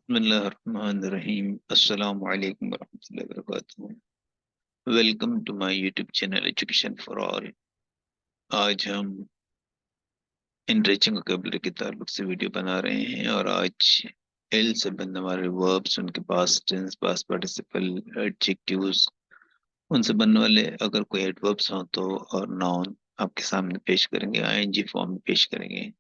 बिस्मिल्लाहिर्रहमानिर्रहीम। अस्सलामु अलैकुम वरहमतुल्लाहि वबरकातुहू। Welcome to my YouTube channel education for all. आज हम इनरिचिंग वोकैबुलरी के ताल्लुक से वीडियो बना रहे हैं और आज एल से बनने वाले वर्ब्स, उनके past tense, past participle, adjectives, उनसे बनने वाले अगर कोई एडवर्ब्स हों तो और नाउन आपके सामने पेश करेंगे, आईएनजी फॉर्म में पेश करेंगे।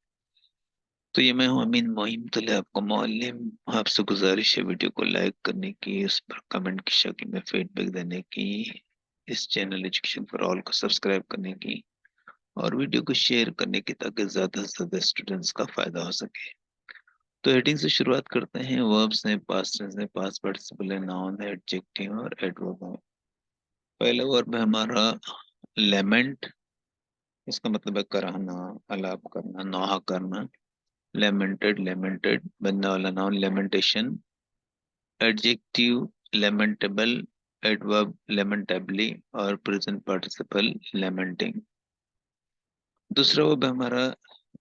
तो ये मैं हूँ अमीन मोहिम तले, आपका मौलिम। आपसे गुजारिश है वीडियो को लाइक करने की, उस पर कमेंट की शक्ल में फीडबैक देने की, इस चैनल एजुकेशन फॉर ऑल को सब्सक्राइब करने की और वीडियो को शेयर करने की, ताकि ज़्यादा से ज़्यादा स्टूडेंट्स का फ़ायदा हो सके। तो हेडिंग से शुरुआत करते हैं। वर्ब्स हैं, पास्ट टेंस है, पास्ट पार्टिसिपल है, नाउन है, एडजेक्टिव और एडवर्ब है। पहला वर्ब है हमारा लेमेंट। इसका मतलब है कराहना, अलाप करना, नौहा करना। लेमेंटेड, लेमेंटेड बनने वाला नाउन लेमेंटेशन। एडजेक्टिव लेमेंटेबल, एडवर्ब लेमेंटेबली और प्रेजेंट पार्टिसिपल लेमेंटिंग। दूसरा वर्ब है हमारा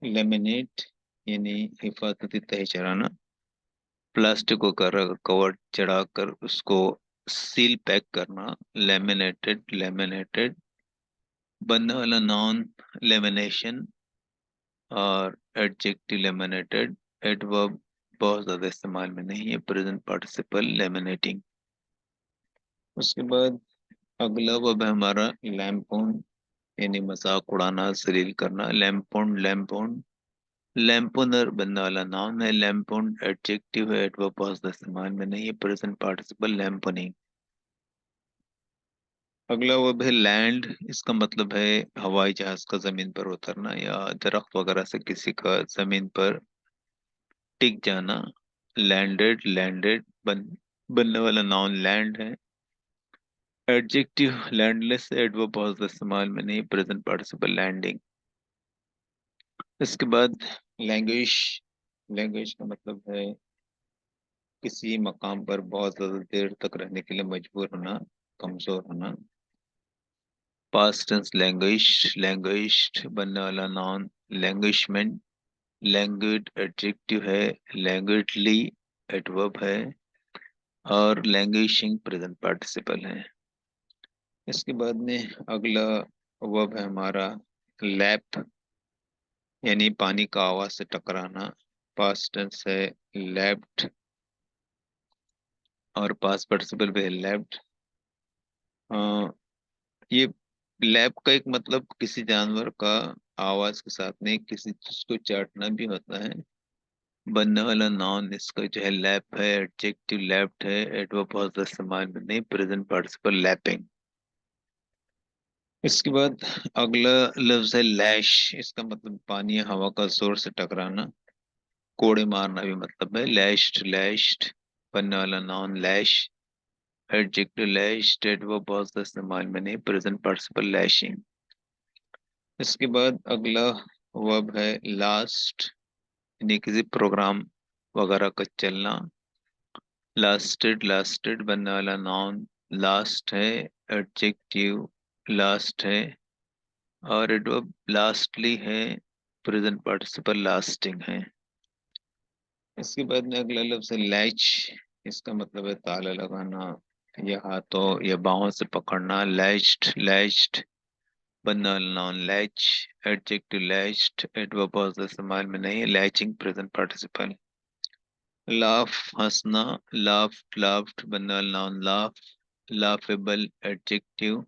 लेमिनेट, यानी हिफाजती तह चढ़ाना। प्लास्टिक को कवर चढ़ाकर उसको सील पैक करना। लेमिनेटेड, लेमिनेटेड बनने वाला नाउन लेमिनेशन और एडजेक्टिव लेमिनेटेड। एडवर्ब बहुत ज्यादा इस्तेमाल में नहीं है, प्रेजेंट पार्टिसिपल लेमिनेटिंग। उसके बाद अगला वर्ब है हमारा लैम्पोन, यानी मजाक उड़ाना, जलील करना। लैम्पोन, लैम्पोन लैम्पोनर बनने वाला नाउन है। लैम्पोन एडजेक्टिव है, एडवर्ब बहुत ज्यादा इस्तेमाल में नहीं है, प्रेजेंट पार्टिसिपल लैम्पोनिंग। अगला वर्ब है लैंड। इसका मतलब है हवाई जहाज का जमीन पर उतरना या दरख्त वगैरह से किसी का जमीन पर टिक जाना। लैंडेड, लैंडेड बनने वाला नाउन लैंड है। एडजेक्टिव लैंडलेस, एडवर्ब बहुत ज्यादा इस्तेमाल में नहीं, प्रेजेंट पार्टिसिपल लैंडिंग। इसके बाद लैंग्वेज। लैंग्वेज का मतलब है किसी मकाम पर बहुत ज्यादा देर तक रहने के लिए मजबूर होना, कमजोर होना। पास्ट टेंस लैंग्वेज, लैंग्वेज बनने वाला नाउन लैंग्वेजमेंट। लैंग्वेज एडजेक्टिव है, लैंग्वेजली एडवर्ब है और लैंग्वेजिंग प्रेजेंट पार्टिसिपल है। इसके बाद में अगला वर्ब है हमारा लैप, यानी पानी का आवाज से टकराना। पास्ट टेंस है लेफ्ट और पास्ट पार्टिसिपल भी है लेफ्ट। ये लैप का एक मतलब किसी जानवर का आवाज के साथ में किसी चीज को चाटना भी होता है। बनने वाला नाउन इसका जो है लैप है, एडजेक्टिव लैप्ड है, एडवर्ब बहुत ज्यादा इस्तेमाल में नहीं, प्रेजेंट पार्टिसिपल लैपिंग। इसके बाद अगला लफ्ज है लैश। इसका मतलब पानी या हवा का जोर से टकराना, कोड़े मारना भी मतलब है। लैश्ड, लैश्ड बनने वाला नाउन लैश, एडजेक्टिव लैश्ड, एडवर्ब बहुत ज्यादा इस्तेमाल में नहीं, प्रेजेंट पार्टिसिपल लैशिंग। इसके बाद अगला वर्ब है लास्ट, यानी किसी प्रोग्राम वगैरह का चलना। लास्टेड, लास्टेड बनने वाला नाउन लास्ट है, एडजेक्टिव लास्ट है और एडवर्ब लास्टली है, प्रेजेंट पार्टिसिपल लास्टिंग है। इसके बाद में अगला लफ्ज है लैच। इसका मतलब है ताला लगाना या हाथों या बाहों से पकड़ना। लैच्ड, लैच्ड बनना वाला noun latch, adjective latched, adverb बहुत ज्यादा इस्तेमाल में नहीं है, लैचिंग प्रेजेंट पार्टिसिपल। लाफ, हंसना। लाफ्ड, लाफ्ड बनने वाला noun laugh, laughable adjective,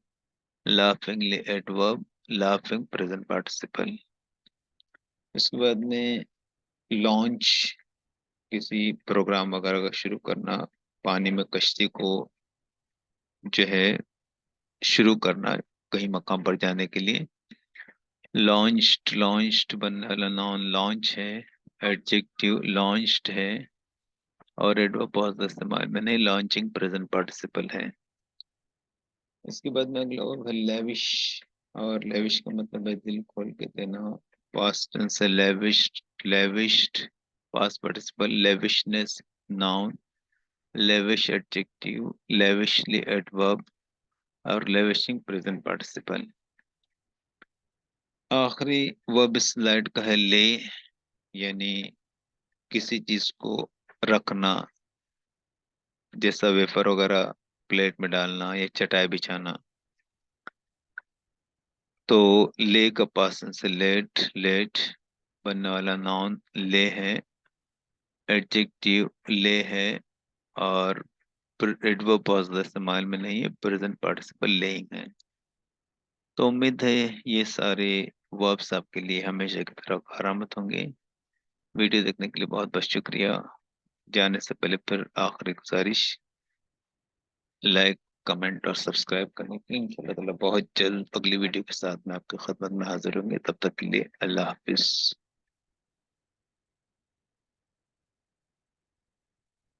laughingly adverb, laughing present participle. इसके बाद में लॉन्च, किसी प्रोग्राम वगैरह का शुरू करना, पानी में कश्ती को जो है शुरू करना कहीं मकाम पर जाने के लिए। लॉन्च्ड, लॉन्च्ड बनने वाला नाउन लॉन्च है, एडजेक्टिव लॉन्च्ड है और एडवर्ब बहुत ज्यादा इस्तेमाल में नहीं, लॉन्चिंग प्रेजेंट पार्टिसिपल है। इसके बाद में अगला वर्ब है लेविश, और लेविश का मतलब है दिल खोल के देना। पास्ट टेंस है lavished, lavished past participle lavishness noun, lavish adjective, lavishly adverb और लेविशिंग प्रेजेंट पार्टिसिपल। आखिरी वर्ब स्लाइड का है ले, यानी किसी चीज को रखना, जैसा वेफर वगैरह प्लेट में डालना या चटाई बिछाना। तो ले का पास्ट से लेट, लेट बनने वाला नाउन ले है, एडजेक्टिव ले है, और एडवर्ब पॉजिटिव इस्तेमाल में नहीं है, प्रेजेंट पार्टिसिपल लेइंग है। तो उम्मीद है ये सारे वर्ब्स आपके लिए हमेशा की तरह कारामद होंगे। वीडियो देखने के लिए बहुत बहुत शुक्रिया। जाने से पहले फिर आखिरी गुजारिश, लाइक, कमेंट और सब्सक्राइब करने की। इंशाल्लाह ताला बहुत जल्द अगली वीडियो के साथ मैं आपकी खिदमत में हाजिर होंगे। तब तक के लिए अल्लाह हाफिज।